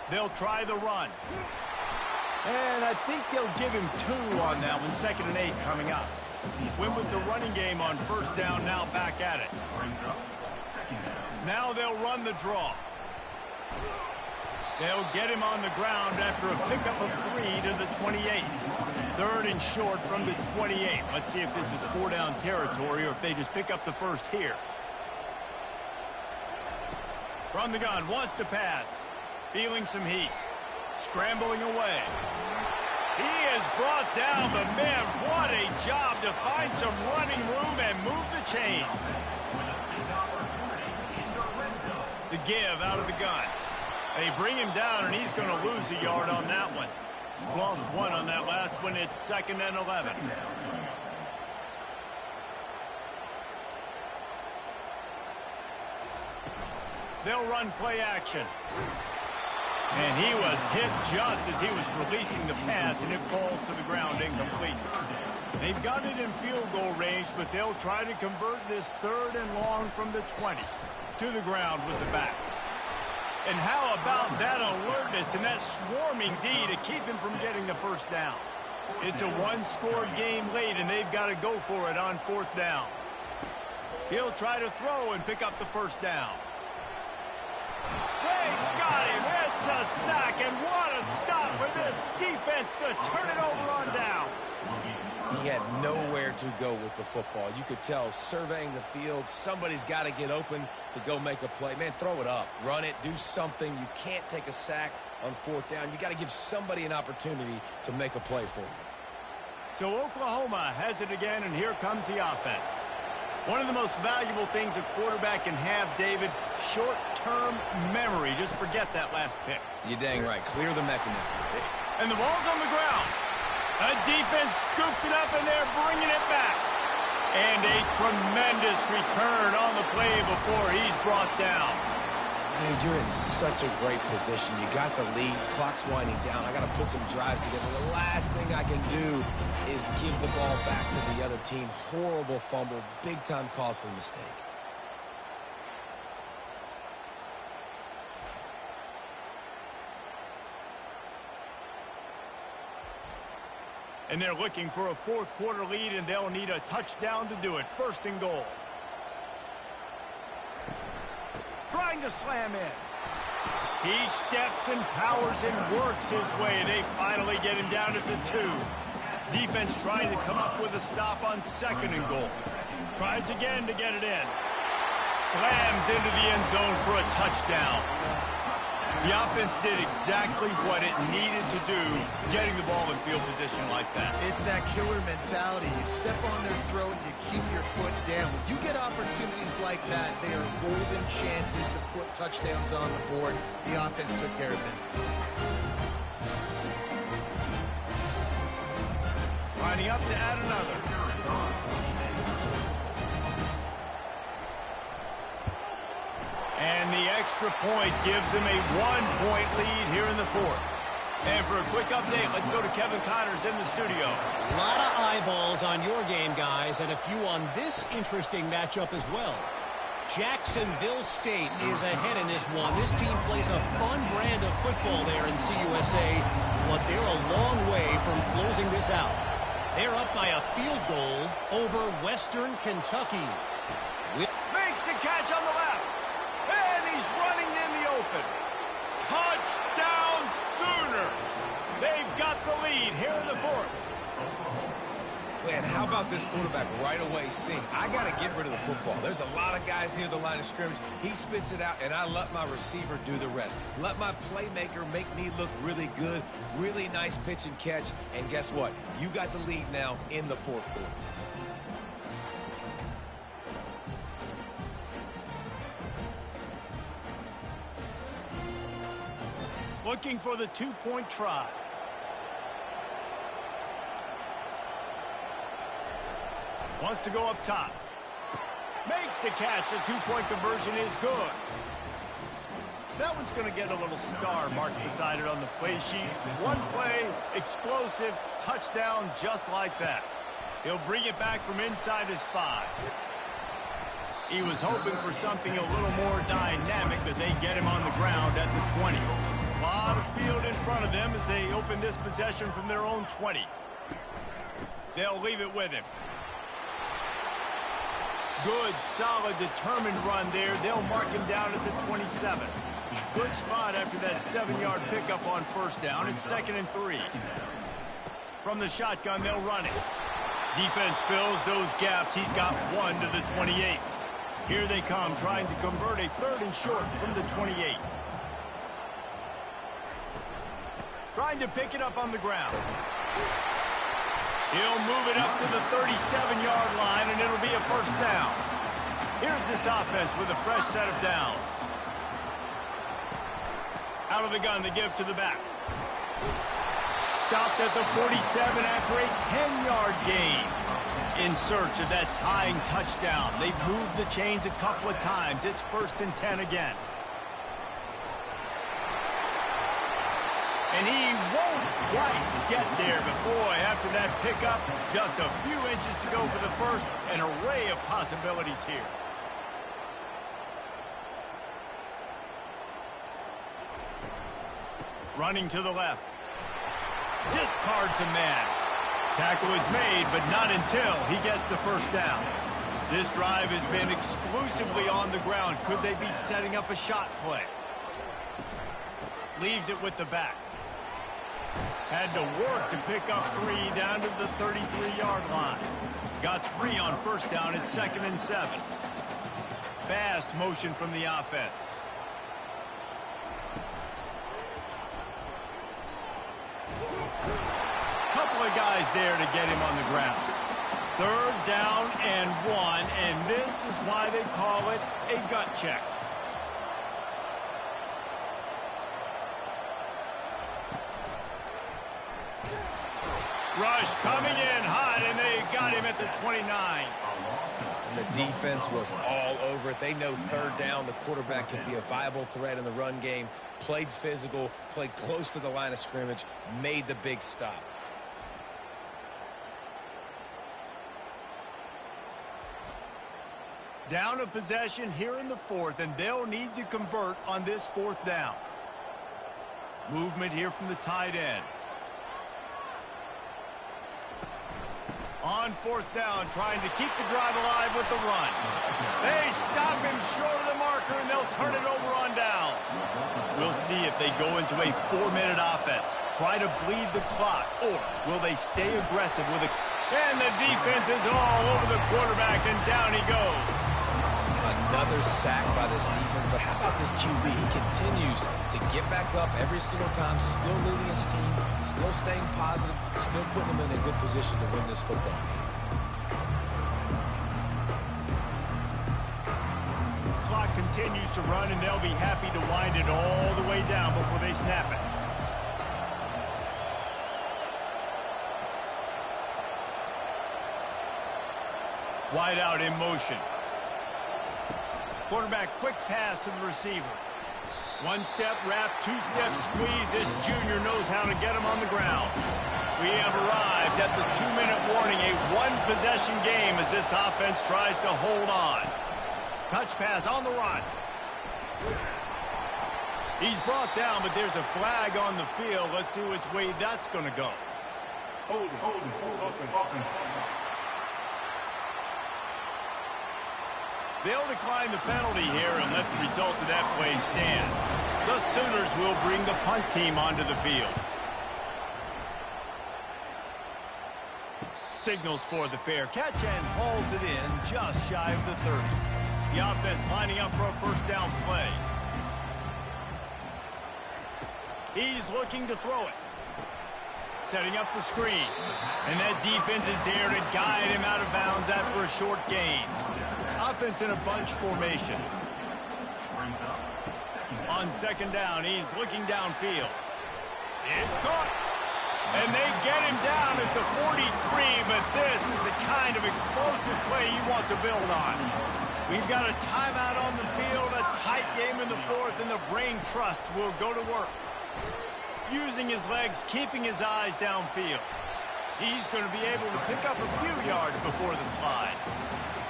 They'll try the run. And I think they'll give him 2 on that one. 2nd and 8 coming up. Win with the running game on first down, now back at it. Now they'll run the draw. They'll get him on the ground after a pickup of 3 to the 28. 3rd and short from the 28. Let's see if this is 4-down territory or if they just pick up the first here. From the gun, wants to pass. Feeling some heat. Scrambling away. He is brought down, but man, what a job to find some running room and move the chains. The give out of the gun. They bring him down, and he's going to lose a yard on that one. Lost 1 on that last one. It's 2nd and 11. They'll run play action. And he was hit just as he was releasing the pass, and it falls to the ground incomplete. They've got it in field goal range, but they'll try to convert this 3rd and long from the 20 to the ground with the back. And how about that alertness and that swarming D to keep him from getting the first down? It's a 1-score game late, and they've got to go for it on 4th down. He'll try to throw and pick up the first down. They got him. It's a sack, and what a stop for this defense to turn it over on downs. He had nowhere to go with the football. You could tell, surveying the field, somebody's got to get open to go make a play. Man, throw it up. Run it. Do something. You can't take a sack on 4th down. You got to give somebody an opportunity to make a play for you. So Oklahoma has it again, and here comes the offense. One of the most valuable things a quarterback can have, David, short-term memory. Just forget that last pick. You're dang right. Clear the mechanism. And the ball's on the ground. A defense scoops it up, and they're bringing it back. And a tremendous return on the play before he's brought down. Dude, you're in such a great position. You got the lead. Clock's winding down. I got to put some drives together. The last thing I can do is give the ball back to the other team. Horrible fumble. Big-time costly mistake. And they're looking for a 4th quarter lead, and they'll need a touchdown to do it. 1st and goal. Trying to slam in. He steps and powers and works his way. They finally get him down at the 2. Defense trying to come up with a stop on 2nd and goal. Tries again to get it in. Slams into the end zone for a touchdown. The offense did exactly what it needed to do, getting the ball in field position like that. It's that killer mentality. You step on their throat, you keep your foot down. When you get opportunities like that, they are golden chances to put touchdowns on the board. The offense took care of business. Lining up to add another. And the extra point gives them a 1-point lead here in the 4th. And for a quick update, let's go to Kevin Connors in the studio. A lot of eyeballs on your game, guys, and a few on this interesting matchup as well. Jacksonville State is ahead in this one. This team plays a fun brand of football there in CUSA, but they're a long way from closing this out. They're up by a field goal over Western Kentucky. Makes the catch on the left. And he's running in the open. Touchdown Sooners. They've got the lead here in the 4th. Man, how about this quarterback right away seeing, I got to get rid of the football. There's a lot of guys near the line of scrimmage. He spits it out, and I let my receiver do the rest. Let my playmaker make me look really good, really nice pitch and catch. And guess what? You got the lead now in the 4th quarter. Looking for the 2-point try. Wants to go up top. Makes the catch. The 2-point conversion is good. That one's going to get a little star marked beside it on the play sheet. One play, explosive, touchdown, just like that. He'll bring it back from inside his 5. He was hoping for something a little more dynamic, but they get him on the ground at the 20. A lot of field in front of them as they open this possession from their own 20. They'll leave it with him. Good, solid, determined run there. They'll mark him down at the 27. Good spot after that 7-yard pickup on first down. It's 2nd and 3. From the shotgun, they'll run it. Defense fills those gaps. He's got 1 to the 28. Here they come, trying to convert a 3rd and short from the 28. Trying to pick it up on the ground. He'll move it up to the 37-yard line, and it'll be a first down. Here's this offense with a fresh set of downs. Out of the gun, they give to the back. Stopped at the 47 after a 10-yard gain. In search of that tying touchdown. They've moved the chains a couple of times. It's 1st and 10 again. And he won't quite get there, but boy, after that pickup, just a few inches to go for the first. An array of possibilities here. Running to the left. Discards a man. Tackle is made, but not until he gets the first down. This drive has been exclusively on the ground. Could they be setting up a shot play? Leaves it with the back. Had to work to pick up 3 down to the 33-yard line. Got 3 on first down at 2nd and 7. Fast motion from the offense. Couple of guys there to get him on the ground. 3rd down and 1, and this is why they call it a gut check. Rush coming in hot, and they got him at the 29. And the defense was all over it. They know 3rd down, the quarterback can be a viable threat in the run game. Played physical, played close to the line of scrimmage, made the big stop. Down a possession here in the 4th, and they'll need to convert on this 4th down. Movement here from the tight end. On 4th down, trying to keep the drive alive with the run. They stop him short of the marker, and they'll turn it over on downs. We'll see if they go into a 4-minute offense, try to bleed the clock, or will they stay aggressive with a... And the defense is all over the quarterback, and down he goes. Another sack by this defense, but how about this QB? He continues to get back up every single time, still leading his team, still staying positive, still putting them in a good position to win this football game. Clock continues to run, and they'll be happy to wind it all the way down before they snap it. Wide out in motion. Quarterback quick pass to the receiver. 1-step wrap, 2-step squeeze. This junior knows how to get him on the ground. We have arrived at the 2-minute warning, a 1-possession game as this offense tries to hold on. Touch pass on the run. He's brought down, but there's a flag on the field. Let's see which way that's going to go. Hold it. They'll decline the penalty here and let the result of that play stand. The Sooners will bring the punt team onto the field. Signals for the fair catch and hauls it in just shy of the 30. The offense lining up for a first down play. He's looking to throw it. Setting up the screen. And that defense is there to guide him out of bounds after a short gain. Offense in a bunch formation. On 2nd down, he's looking downfield. It's caught. And they get him down at the 43, but this is the kind of explosive play you want to build on. We've got a timeout on the field, a tight game in the 4th, and the brain trust will go to work. Using his legs, keeping his eyes downfield. He's going to be able to pick up a few yards before the slide.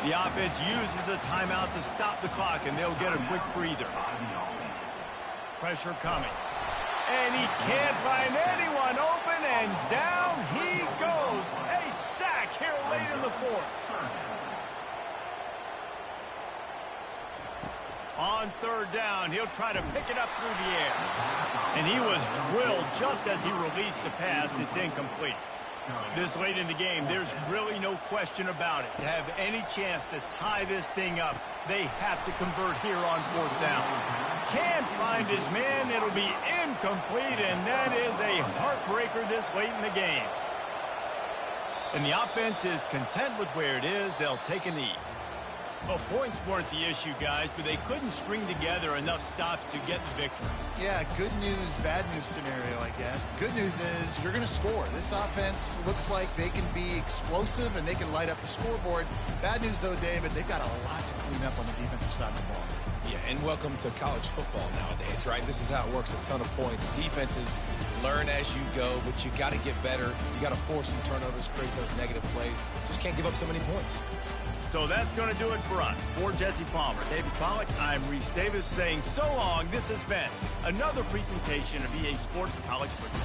The offense uses a timeout to stop the clock, and they'll get a quick breather. Pressure coming. And he can't find anyone open, and down he goes. A sack here late in the fourth. On third down, he'll try to pick it up through the air. And he was drilled just as he released the pass. It's incomplete. This late in the game, there's really no question about it. To have any chance to tie this thing up, they have to convert here on fourth down. Can't find his man. It'll be incomplete, and that is a heartbreaker this late in the game. And the offense is content with where it is. They'll take a knee. Well, points weren't the issue, guys, but they couldn't string together enough stops to get the victory. Yeah, good news, bad news scenario, I guess. Good news is you're going to score. This offense looks like they can be explosive and they can light up the scoreboard. Bad news, though, David, they've got a lot to clean up on the defensive side of the ball. Yeah, and welcome to college football nowadays, right? This is how it works, a ton of points. Defenses learn as you go, but you got to get better. You got to force some turnovers, create those negative plays. Just can't give up so many points. So that's going to do it for us. For Jesse Palmer, David Pollack, I'm Reese Davis saying so long. This has been another presentation of EA Sports College Football.